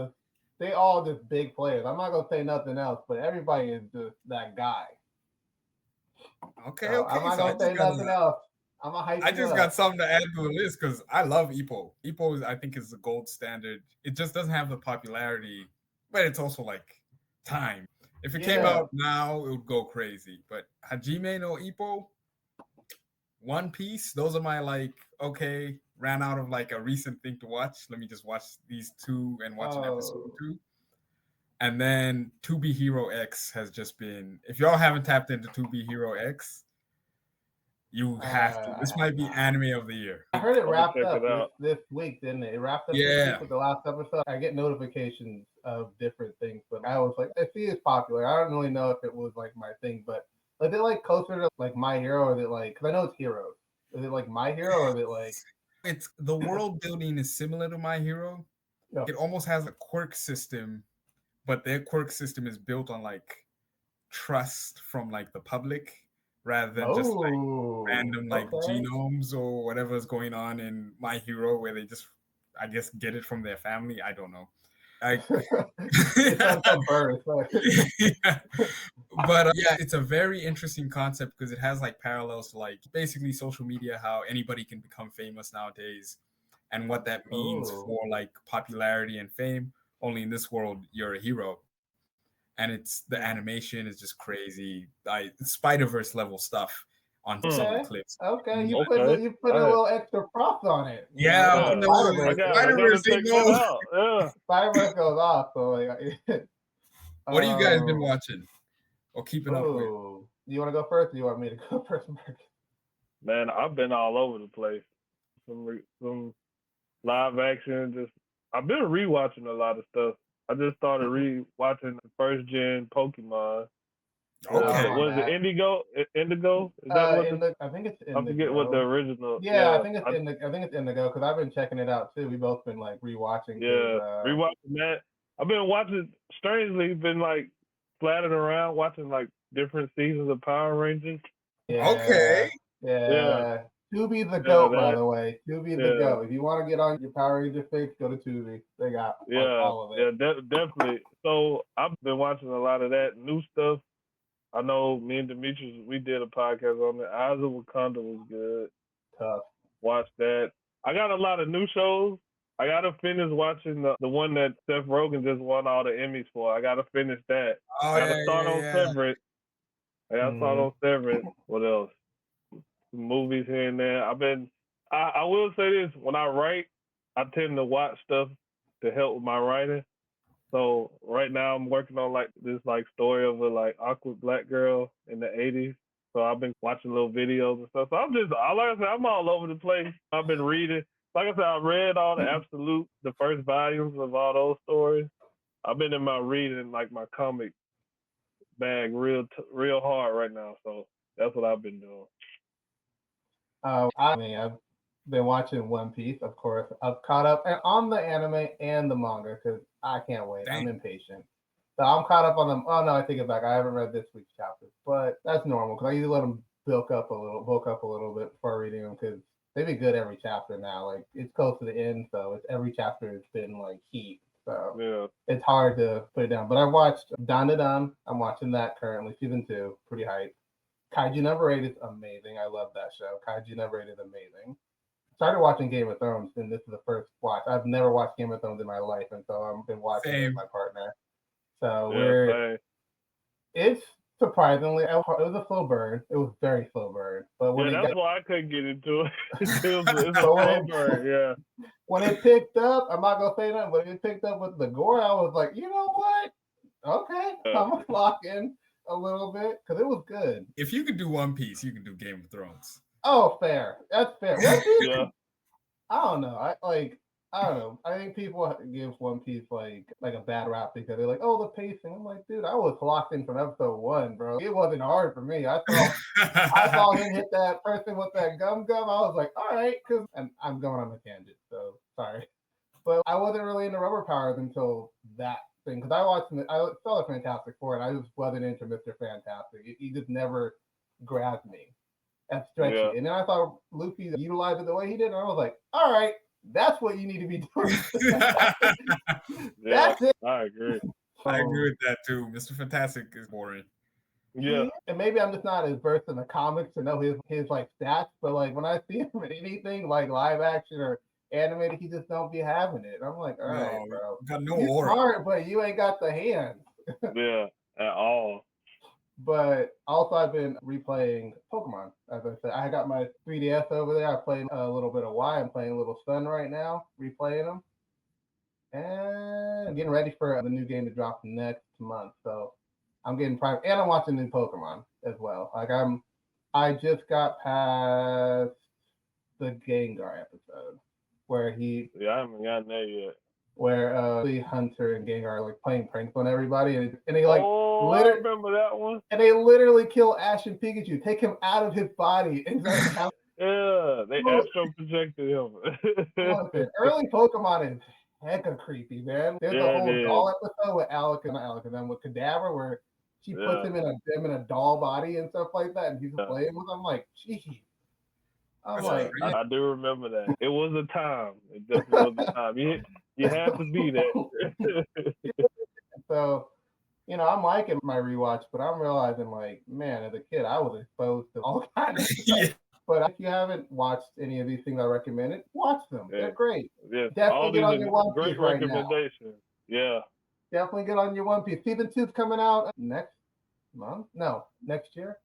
they all just big players. I'm not gonna say nothing else, but everybody is just that guy. Okay, so okay. I'm not gonna say nothing else. I'm a hype. I just got something to add to the list because I love Ippo. Ippo, I think, is the gold standard. It just doesn't have the popularity, but it's also like time. If it came out now, it would go crazy. But Hajime no Ippo, One Piece, those are my like, okay, ran out of like a recent thing to watch. Let me just watch these two and watch an episode 2. And then 2B Hero X has just been, if y'all haven't tapped into 2B Hero X, you have to. This might be anime of the year. I heard it wrapped up this week, didn't it? It wrapped up this week with the last episode. I get notifications of different things, but I was like, I see it's popular. I don't really know if it was like my thing, but is it like closer to like My Hero, or is it like, because I know it's Heroes. Is it like My Hero, or is it like it's the world building is similar to My Hero? No. It almost has a quirk system, but their quirk system is built on like trust from like the public rather than just like random like genomes or whatever is going on in My Hero, where they just, I guess, get it from their family. I don't know. It's on birth. Yeah. But yeah, it's a very interesting concept because it has like parallels to like basically social media, how anybody can become famous nowadays, and what that means for like popularity and fame. Only in this world, you're a hero. And it's the animation is just crazy. Spider-Verse level stuff on some of the clips. Okay, you put a little extra props on it. Yeah, Spider-Verse Spider-Verse goes off. So like, what have you guys been watching or keeping up with? Do you want to go first, or do you want me to go first, Mark? Man, I've been all over the place. Some live action. I've been rewatching a lot of stuff. I just started rewatching the first gen Pokemon. Okay. Was it Indigo? Indigo? Is that what I think it's Indigo. I forget what the original. Yeah, I think it's Indigo. I think it's Indigo because I've been checking it out too. We've both been like rewatching. Rewatching that. I've been watching. Strangely, been like flattered around watching like different seasons of Power Rangers. Yeah. Okay. Yeah. Tubi's the GOAT, by the way. Tubi's the GOAT. If you want to get on your Power Ranger fix, go to Tubi. They got all of it. Yeah, definitely. So I've been watching a lot of that new stuff. I know me and Dmitri, we did a podcast on it. Eyes of Wakanda was good. Tough. Watch that. I got a lot of new shows. I got to finish watching the one that Seth Rogen just won all the Emmys for. I got to finish that. I got to start on Severance. I got to start on Severance. What else? Some movies here and there. I will say this. When I write, I tend to watch stuff to help with my writing. So right now I'm working on like this like story of a like awkward black girl in the 80s. So I've been watching little videos and stuff. So like I said, I'm all over the place. I've been reading. Like I said, I read all the first volumes of all those stories. I've been in my reading, like my comic bag real hard right now. So that's what I've been doing. I've been watching One Piece, of course. I've caught up on the anime and the manga because I can't wait. I'm impatient. So I'm caught up on them. Oh no, I take it back. I haven't read this week's chapter, but that's normal because I usually let them bulk up a little bit before reading them because they've been good every chapter now. Like it's close to the end, so it's every chapter has been like heat. So it's hard to put it down. But I watched Dan Da Dan. I'm watching that currently, season 2. Pretty hype. Kaiju Number 8 is amazing. I love that show. Kaiju Number 8 is amazing. Started watching Game of Thrones, and this is the first watch. I've never watched Game of Thrones in my life, and so I've been watching it with my partner. So it's surprisingly, it was a slow burn. It was very slow burn. But that's why I couldn't get into it. It's a slow burn, When it picked up, I'm not gonna say nothing, but it picked up with the gore. I was like, you know what? Okay, I'm gonna lock in a little bit because it was good. If you could do One Piece, you can do Game of Thrones. Oh, fair. That's fair. I don't know. I don't know. I think people give One Piece like a bad rap because they're like, oh, the pacing. I'm like, dude, I was locked in from episode 1, bro. It wasn't hard for me. I saw him hit that person with that gum. I was like, all right, and I'm going on a tangent, so sorry. But I wasn't really into rubber powers until that thing because I saw the Fantastic Four and I just wasn't into Mr. Fantastic. He just never grabbed me. That's stretchy. Yeah. And then I thought Luffy utilized it the way he did, and I was like, all right, that's what you need to be doing. That's it. I agree. I agree with that too. Mr. Fantastic is boring. Yeah. And maybe I'm just not as versed in the comics to know his like stats, but like when I see him in anything like live action or animated, he just don't be having it. I'm like, all right, bro. Got no You're aura. smart, but you ain't got the hands. Yeah, at all. But also, I've been replaying Pokemon. As I said, I got my 3DS over there. I played a little bit of Y. I'm playing a little Sun right now, replaying them, and getting ready for the new game to drop next month. So I'm getting prime, and I'm watching new Pokemon as well. Like I just got past the Gengar episode where I haven't gotten there yet. Where the Hunter and Gengar are like playing pranks on everybody, and they like I remember that one. And they literally kill Ash and Pikachu, take him out of his body, and yeah, they astro projected him. Early Pokemon is hecka creepy, man. There's a whole doll episode with with Cadaver, where she puts him in a doll body and stuff like that, and he's playing with them. I'm like, gee. I do remember that. It was a time. It definitely was a time. You had to be there. So, I'm liking my rewatch, but I'm realizing, like, man, as a kid, I was exposed to all kinds of stuff. But if you haven't watched any of these things I recommended, watch them. Yeah. They're great. Yeah. Definitely get on your One Piece great recommendation. Right now. Yeah. Definitely get on your One Piece. Season 2's coming out next month? No, next year.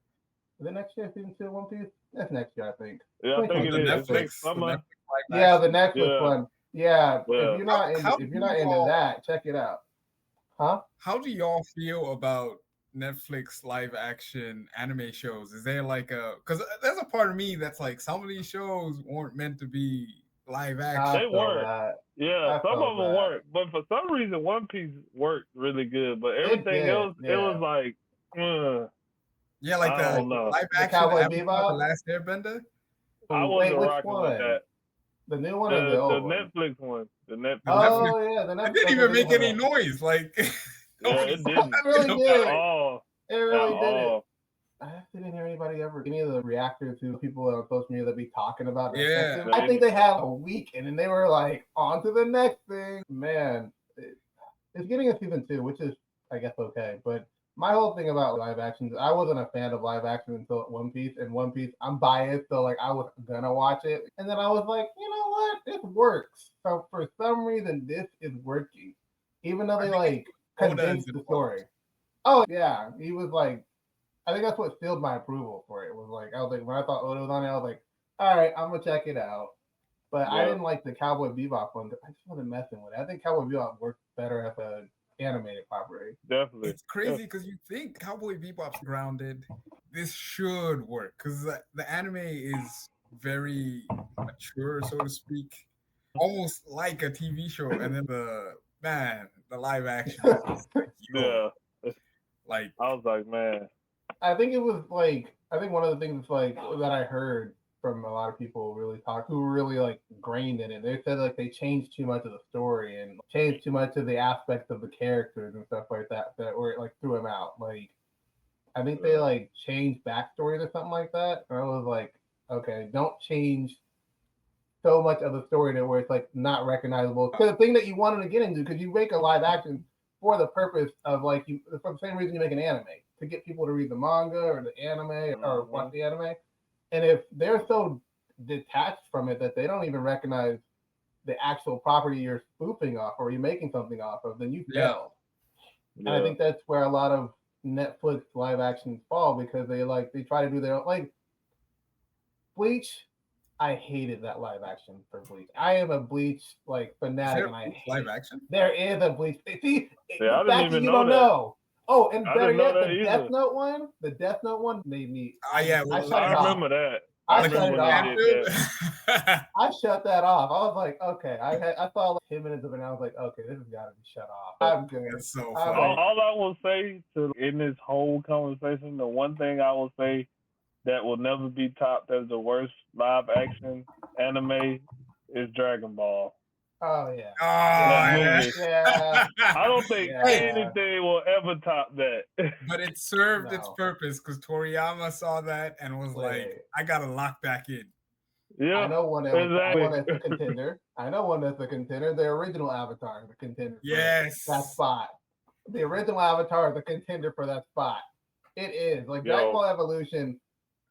Is it next year? Season 2 of One Piece? That's next year, I think. Yeah, I think it is. Netflix, the Netflix one. Yeah. If you're not into that, check it out. Huh? How do y'all feel about Netflix live action anime shows? Is there like because there's a part of me that's like some of these shows weren't meant to be live action. They weren't. Yeah, some of them weren't. But for some reason, One Piece worked really good. But everything else, it was like, yeah, like the live action The Last Airbender. I wasn't rocking with that. The new one or the old one? Netflix one. The Netflix. Oh yeah, the Netflix. It didn't even make any noise. Like it didn't. It really did. At all. It really did. I didn't hear anybody any of the reactors who people on social media that be talking about. Yeah. I think they have a weekend and they were like, on to the next thing. Man, it's getting a season 2, which is, I guess, okay. But my whole thing about live actions, I wasn't a fan of live action until One Piece. And One Piece, I'm biased, so like I was gonna watch it. And then I was like, you know what? It works. So for some reason, this is working. Even though they like condensed the story. Oh yeah. He was like, I think that's what sealed my approval for it. It was like, I was like, when I thought Oda was on it, I was like, all right, I'm gonna check it out. But I didn't like the Cowboy Bebop one. I just wasn't messing with it. I think Cowboy Bebop worked better as an animated property. Definitely. It's crazy because you think Cowboy Bebop's grounded. This should work because the anime is very mature, so to speak, almost like a TV show. And then the live action. Like I was like, man. I think it was like, one of the things like that I heard from a lot of people who were really like grained in it. They said like they changed too much of the story and changed too much of the aspects of the characters and stuff like that were like threw them out. Like I think they like changed backstories or something like that. And I was like, okay, don't change so much of the story where it's like not recognizable. Because the thing that you wanted to get into, because you make a live action for the purpose of like for the same reason you make an anime, to get people to read the manga or the anime or watch the anime. And if they're so detached from it that they don't even recognize the actual property you're spoofing off or you're making something off of, then you failed. Yeah. And I think that's where a lot of Netflix live actions fall because they try to do their own, like Bleach. I hated that live action for Bleach. I am a Bleach like fanatic. And I hate live action. There is a Bleach. See, I didn't even you know don't that. know. Oh, and better yet, the Death Note one made me. I remember that. I I shut remember it when off. they did that. I shut that off. I was like, okay. I saw like 10 minutes of it, and I was like, okay, this has got to be shut off. I'm good. That's so I'm funny. like, All I will say in this whole conversation, the one thing I will say that will never be topped as the worst live action anime is Dragon Ball. oh yeah, Oh, That yeah. movie. yeah. I don't think Yeah. anything will ever top that. But it served its No. purpose because Toriyama saw that and was like, Wait. I gotta lock back in. Yeah, I know one that was, exactly. one that's a contender. I know one that's a contender. The original Avatar is a contender. Yes. For that spot. The original Avatar is a contender for that spot. It is like Dragon Ball Evolution.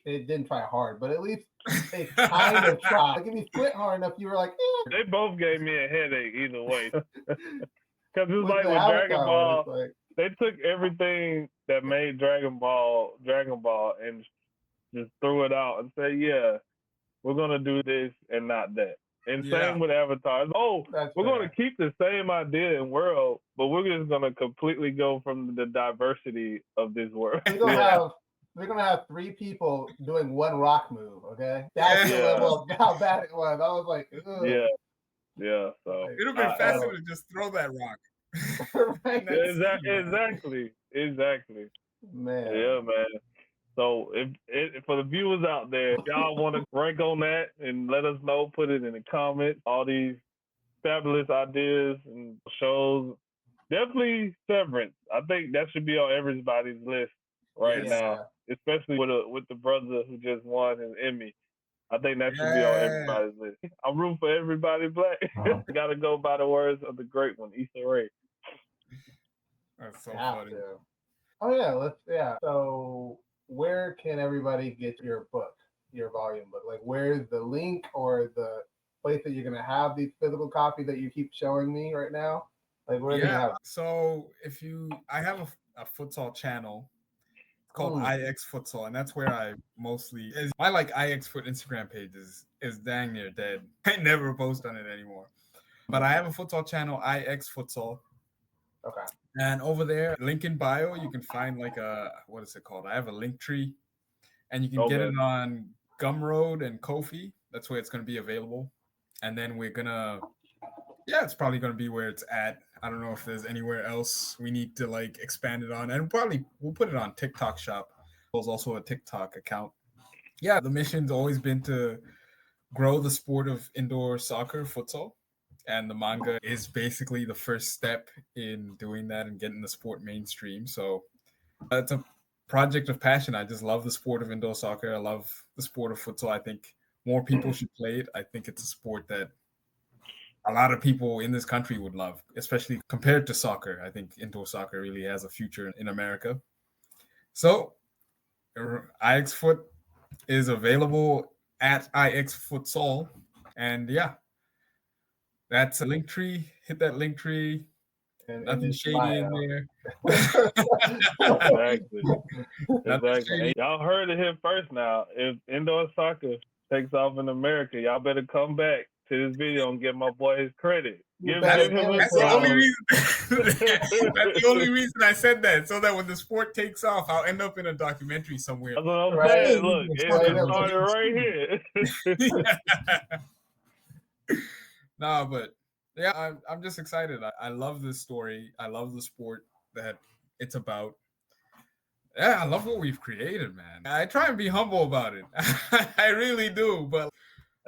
It didn't try hard, but at least it kind of tried. Like if you squint hard enough, you were like, eh. They both gave me a headache either way. Because it's like the with Dragon Avatar Ball, one, it's like, they took everything that made Dragon Ball, and just threw it out and said, yeah, we're going to do this and not that. And same with Avatar. Oh, that's we're fair. going to keep the same idea and world, but we're just going to completely go from the diversity of this world. We're gonna have 3 people doing one rock move. Okay, that's the level of how bad it was. I was like, ugh. Yeah. So It'd have been faster to just throw that rock. Right? Exactly. Man. Yeah, man. So if for the viewers out there, if y'all want to rank on that and let us know, put it in the comments. All these fabulous ideas and shows, definitely Severance. I think that should be on everybody's list right now, especially with the brother who just won his Emmy. I think that should be on everybody's list. I'm rooting for everybody black. Got to go by the words of the great one, Issa Rae. That's so funny. Oh yeah, So where can everybody get your book, your volume book? Like, where's the link or the place that you're gonna have these physical copies that you keep showing me right now? Like, where do you have? So I have a futsal channel called IX Futsal, and that's where I mostly my like IX Foot Instagram page is dang near dead. I never post on it anymore. But I have a futsal channel, IX Futsal. Okay. And over there, link in bio, you can find like what is it called? I have a link tree, and you can get it on Gumroad and Ko-fi. That's where it's going to be available. And then we're gonna, it's probably going to be where it's at. I don't know if there's anywhere else we need to like expand it on, and we'll put it on TikTok Shop. There's also a TikTok account. Yeah, the mission's always been to grow the sport of indoor soccer, futsal. And the manga is basically the first step in doing that and getting the sport mainstream. So it's a project of passion. I just love the sport of indoor soccer. I love the sport of futsal. I think more people should play it. I think it's a sport that a lot of people in this country would love, especially compared to soccer. I think indoor soccer really has a future in America. So IX Foot is available at IX Futsal. And that's a link tree. Hit that link tree. Nothing shady in there. Exactly. Y'all heard it here first now. If indoor soccer takes off in America, y'all better come back to this video and give my boy his credit. That's the only reason I said that, so that when the sport takes off, I'll end up in a documentary somewhere. That's what I'm saying. Look, it started right here. No, but I'm just excited. I love this story. I love the sport that it's about. Yeah, I love what we've created, man. I try and be humble about it. I really do, but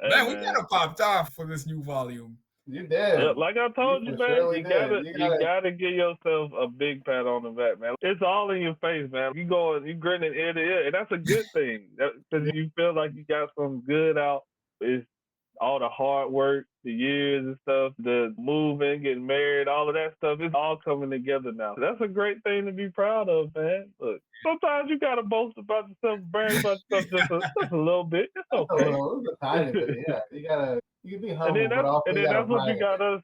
man, we kind of popped off for this new volume. You did. Yeah, like I told you, man, you gotta give yourself a big pat on the back, man. It's all in your face, man. You grinning ear to ear, and that's a good thing because you feel like you got some good out. It's all the hard work, the years and stuff, the moving, getting married, all of that stuff. It's all coming together now. That's a great thing to be proud of, man. Look, sometimes you gotta boast about yourself, brag about yourself just a little bit. It's okay. It's a tiny bit, yeah. You can be humble, but also that's what you got us.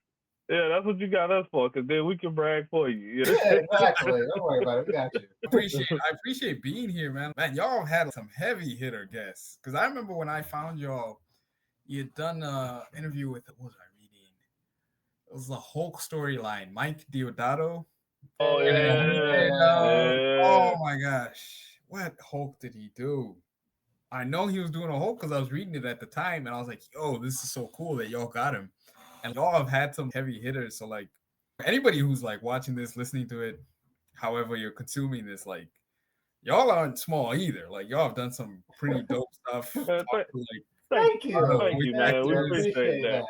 Yeah, that's what you got us for, because then we can brag for you. Yeah, exactly. Don't worry about it. We got you. I appreciate being here, man. Man, y'all had some heavy hitter guests. Because I remember when I found y'all, you had done an interview with, what was I reading? It was the Hulk storyline, Mike Diodato. Oh, yeah. Oh, my gosh. What Hulk did he do? I know he was doing a Hulk because I was reading it at the time, and I was like, "Yo, this is so cool that y'all got him." And y'all have had some heavy hitters. So like, anybody who's like watching this, listening to it, however you're consuming this, like, y'all aren't small either. Like, y'all have done some pretty dope stuff. Thank you. Thank you, man. We appreciate that.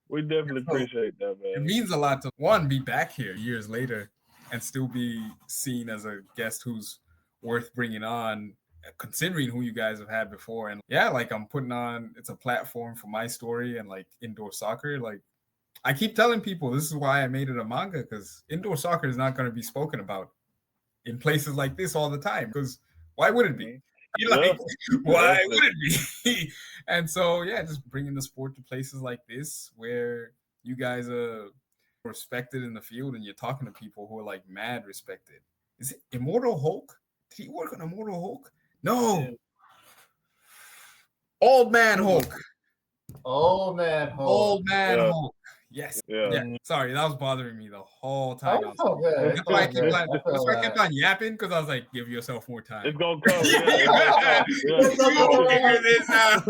We definitely appreciate that, man. It means a lot to, one, be back here years later and still be seen as a guest who's worth bringing on, considering who you guys have had before. And yeah, like, I'm putting on, it's a platform for my story and like indoor soccer. Like, I keep telling people this is why I made it a manga, because indoor soccer is not going to be spoken about in places like this all the time. Because why would it be? Like, why would it be? And so, yeah, just bringing the sport to places like this where you guys are respected in the field and you're talking to people who are like mad respected. Is it Immortal Hulk? Did he work on Immortal Hulk? No. Yeah. Old Man Hulk. Old Man Hulk. Old Man Hulk. Yes. Yeah. Sorry, that was bothering me the whole time. That's why I kept on yapping, because I was like, give yourself more time. It's gonna come. Figure this out.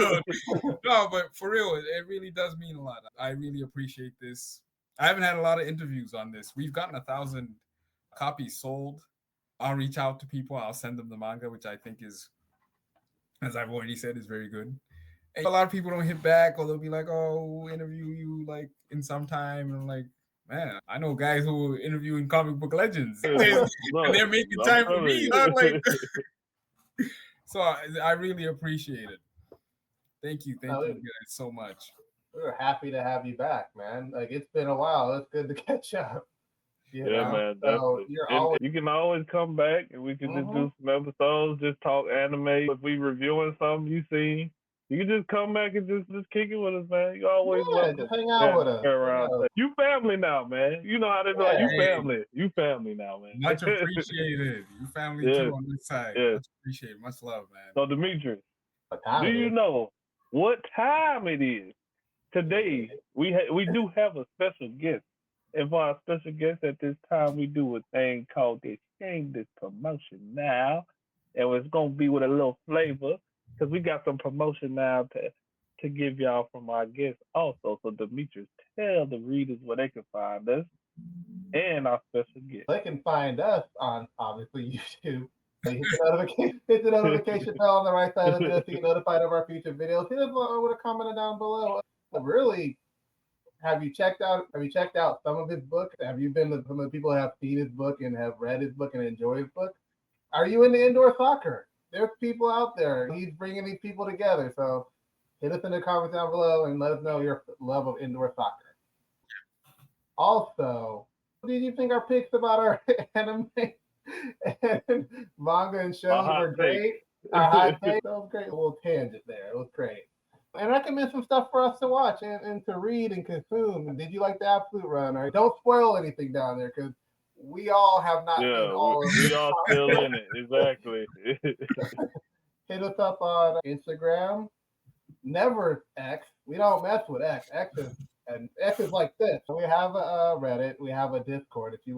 No, but for real, it really does mean a lot. I really appreciate this. I haven't had a lot of interviews on this. We've gotten 1,000 copies sold. I'll reach out to people. I'll send them the manga, which I think is, as I've already said, is very good. And a lot of people don't hit back, or they'll be like, "Oh, we'll interview you like in some time." And I'm like, man, I know guys who are interviewing comic book legends, and they're making time for me. I'm like, so I really appreciate it. Thank you guys so much. We're happy to have you back, man. Like, it's been a while. It's good to catch up. You know? Man. So you can always come back, and we can just do some episodes, just talk anime. If we reviewing something you see, you can just come back and just kick it with us, man. You always welcome. Just hang out with us. You family now, man. You know how they be like, you family. You family now, man. Much appreciated. You family too on this side. Much appreciated. Much love, man. So, Dmitri, do you know what time it is? Today, we do have a special guest. And for our special guest at this time, we do a thing called the Shameless Promotion now. And it's going to be with a little flavor, because we got some promotion now to give y'all from our guests also. So, Dmitri, tell the readers where they can find us and our special guest. They can find us on, obviously, YouTube. Hit the notification bell on the right side of this to get notified of our future videos. Hit us with a comment down below. Really, have you checked out some of his books? Have you been with some of the people who have seen his book and have read his book and enjoy his book? Are you into indoor soccer? There's people out there. He's bringing these people together. So hit us in the comments down below and let us know your love of indoor soccer. Also, what did you think our picks about our anime and manga and shows were great? Our high take, that was great. A little tangent there. It was great. And recommend some stuff for us to watch and to read and consume. And did you like the Absolute Run? Or don't spoil anything down there, because we all have not seen all of it. We all still in it. Exactly. Hit us up on Instagram. Never X. We don't mess with X. X is like this. We have a Reddit. We have a Discord. If you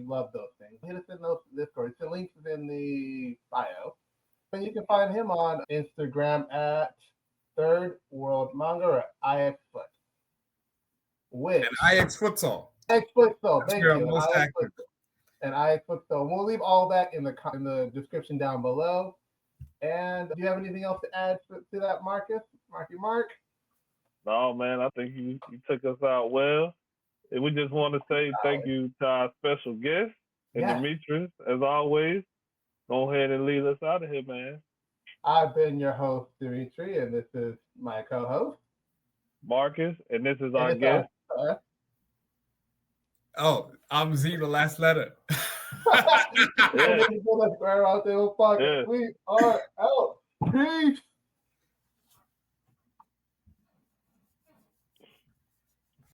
love those things, hit us in those Discords. The links is in the bio. And you can find him on Instagram at Third World Manga or IX Foot. And IX Futsal. IX Futsal. Thank you. And IX Futsal. We'll leave all that in the description down below. And do you have anything else to add to that, Marcus? Mark? No, man. I think you took us out well. And we just want to say thank you to our special guest, and Dmitri, as always. Go ahead and lead us out of here, man. I've been your host, Dmitri, and this is my co-host, Marcus, and this is our guest. I'm Z, the last letter. We are out. Peace.